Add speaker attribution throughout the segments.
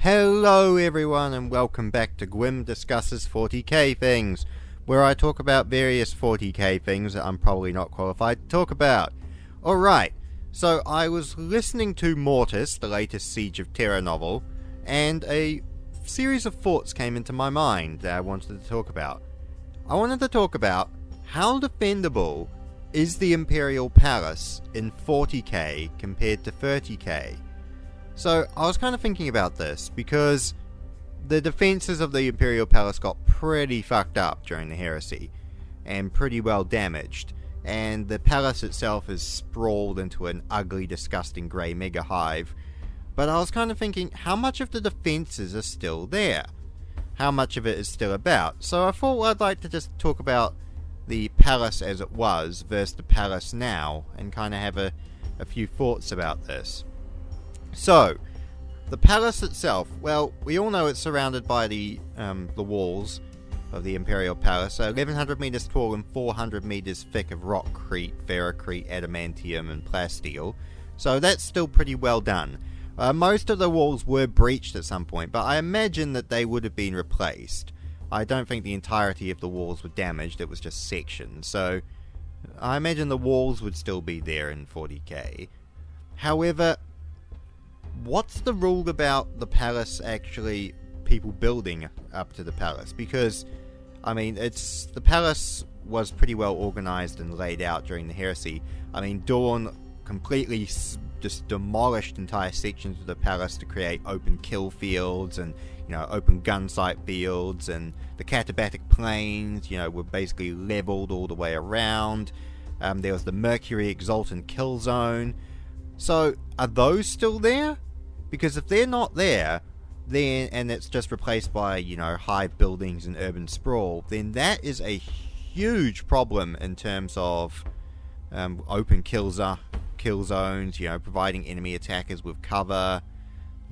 Speaker 1: Hello everyone and welcome back to Gwym Discusses 40k Things, where I talk about various 40k things that I'm probably not qualified to talk about. Alright, so I was listening to Mortis, the latest Siege of Terra novel, and a series of thoughts came into my mind that I wanted to talk about. I wanted to talk about how defendable is the Imperial Palace in 40k compared to 30k. So I was kind of thinking about this because the defences of the Imperial Palace got pretty fucked up during the heresy and pretty well damaged, and the palace itself is sprawled into an ugly, disgusting grey mega hive. But I was kind of thinking, how much of the defences are still there? How much of it is still about? So I thought I'd like to just talk about the palace as it was versus the palace now and kind of have a few thoughts about this. So, the palace itself, well, we all know it's surrounded by the walls of the Imperial Palace, 1100 meters tall and 400 meters thick of rockcrete, ferrocrete, adamantium and plasteel, so that's still pretty well done. Most of the walls were breached at some point, but I imagine that they would have been replaced. I don't think the entirety of the walls were damaged, it was just sections, so I imagine the walls would still be there in 40k. However, what's the rule about the palace actually people building up to the palace? Because, I mean, the palace was pretty well organised and laid out during the heresy. I mean, Dawn completely just demolished entire sections of the palace to create open kill fields and, open gun sight fields, and the Katabatic plains, were basically levelled all the way around. There was the Mercury Exaltant kill zone. So, are those still there? Because if they're not there, then, and it's just replaced by, hive buildings and urban sprawl, then that is a huge problem in terms of open kill zones, providing enemy attackers with cover,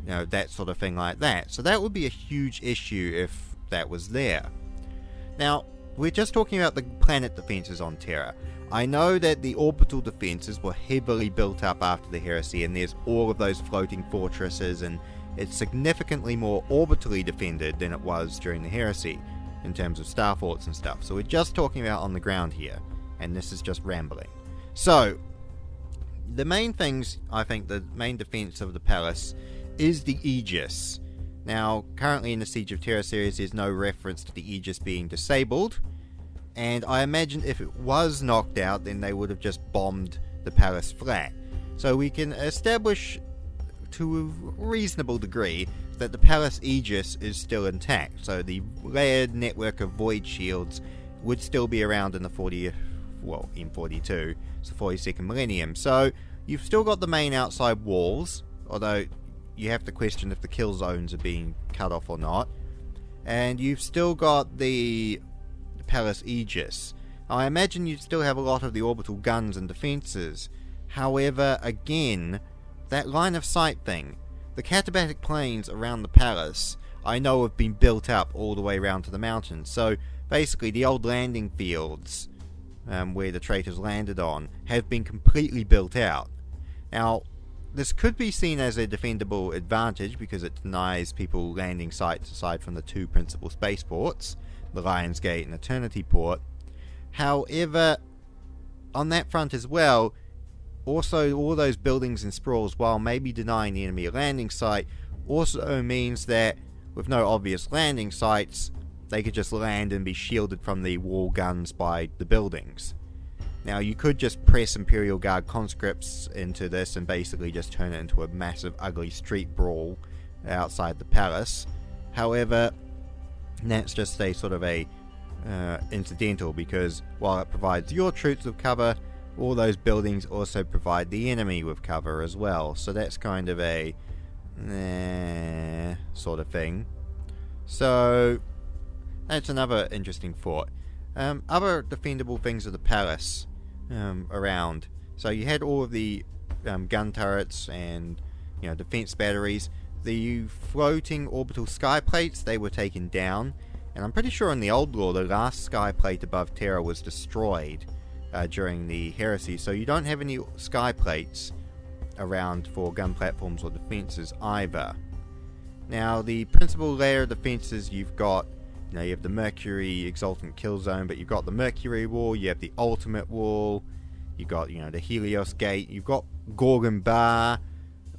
Speaker 1: that sort of thing like that. So that would be a huge issue if that was there. Now, we're just talking about the planet defenses on Terra. I know that the orbital defenses were heavily built up after the heresy, and there's all of those floating fortresses, and it's significantly more orbitally defended than it was during the heresy in terms of star forts and stuff. So we're just talking about on the ground here, and this is just rambling. So the main things, I think the main defense of the palace is the Aegis. Now, currently in the Siege of Terra series, there's no reference to the Aegis being disabled, and I imagine if it was knocked out, then they would have just bombed the palace flat. So we can establish to a reasonable degree that the palace Aegis is still intact. So the layered network of void shields would still be around in the in 42, it's the 42nd millennium. So you've still got the main outside walls, although you have to question if the kill zones are being cut off or not. And you've still got the palace Aegis. I imagine you'd still have a lot of the orbital guns and defences. However, again, that line of sight thing, the Katabatic plains around the palace, I know have been built up all the way around to the mountains. So basically the old landing fields where the traitors landed on have been completely built out. Now, this could be seen as a defendable advantage because it denies people landing sites aside from the two principal spaceports, the Lion's Gate and Eternity Port. However, on that front as well, also all those buildings and sprawls, while maybe denying the enemy a landing site, also means that with no obvious landing sites, they could just land and be shielded from the wall guns by the buildings. Now, you could just press Imperial Guard conscripts into this and basically just turn it into a massive, ugly street brawl outside the palace. However, that's just a sort of a incidental, because while it provides your troops with cover, all those buildings also provide the enemy with cover as well. So that's kind of a sort of thing. So that's another interesting thought. Other defendable things of the palace around. So you had all of the gun turrets and defense batteries. The floating orbital sky plates, they were taken down, and I'm pretty sure in the old lore the last sky plate above Terra was destroyed during the heresy, so you don't have any sky plates around for gun platforms or defences either. Now, the principal layer of defenses you've got, you have the Mercury Exaltant Kill Zone, but you've got the Mercury Wall, you have the Ultimate Wall, you've got, the Helios Gate, you've got Gorgon Bar,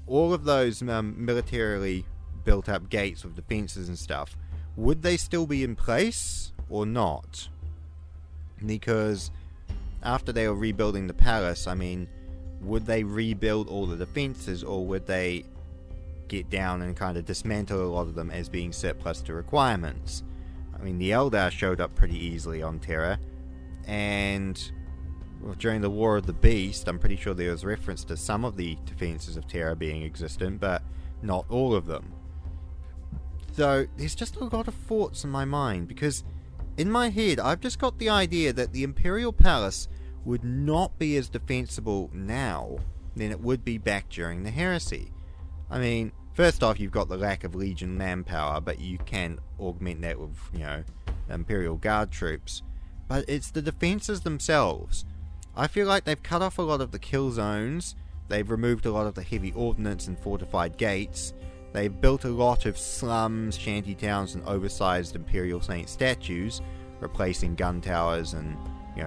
Speaker 1: all of those militarily built up gates with defenses and stuff. Would they still be in place or not? Because after they were rebuilding the palace, would they rebuild all the defenses, or would they get down and kind of dismantle a lot of them as being surplus to requirements? The Eldar showed up pretty easily on Terra, and during the War of the Beast, I'm pretty sure there was reference to some of the defenses of Terra being existent, but not all of them. So there's just a lot of thoughts in my mind, because in my head I've just got the idea that the Imperial Palace would not be as defensible now than it would be back during the Heresy. First off, you've got the lack of Legion manpower, but you can augment that with, Imperial Guard troops. But it's the defenses themselves. I feel like they've cut off a lot of the kill zones, they've removed a lot of the heavy ordnance and fortified gates, they've built a lot of slums, shanty towns, and oversized Imperial Saint statues, replacing gun towers and,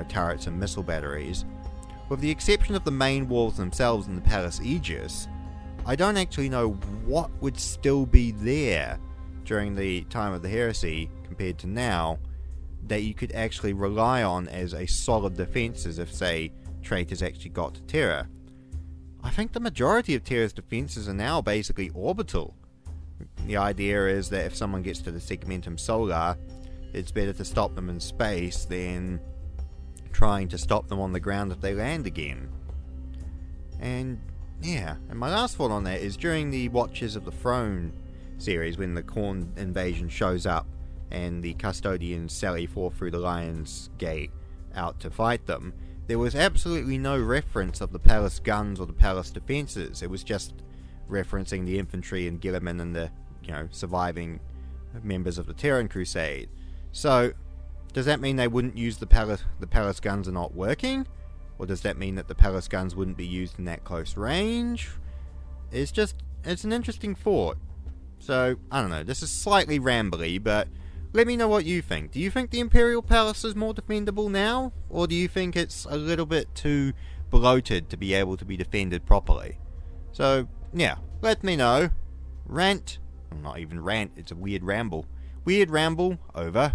Speaker 1: turrets and missile batteries. With the exception of the main walls themselves and the Palace Aegis, I don't actually know what would still be there during the time of the Heresy compared to now that you could actually rely on as a solid defenses if, say, traitors actually got to Terra. I think the majority of Terra's defenses are now basically orbital. The idea is that if someone gets to the Segmentum Solar, it's better to stop them in space than trying to stop them on the ground if they land again. And my last thought on that is during the Watchers of the Throne series, when the Khorne invasion shows up and the custodians sally forth through the Lion's Gate out to fight them, there was absolutely no reference of the palace guns or the palace defenses. It was just referencing the infantry and Guilliman and the surviving members of the Terran Crusade. So does that mean they wouldn't use the palace guns are not working? Or does that mean that the palace guns wouldn't be used in that close range? It's an interesting thought. So, I don't know, this is slightly rambly, but let me know what you think. Do you think the Imperial Palace is more defendable now? Or do you think it's a little bit too bloated to be able to be defended properly? So, let me know. Rant, well, not even rant, it's a weird ramble. Weird ramble, over.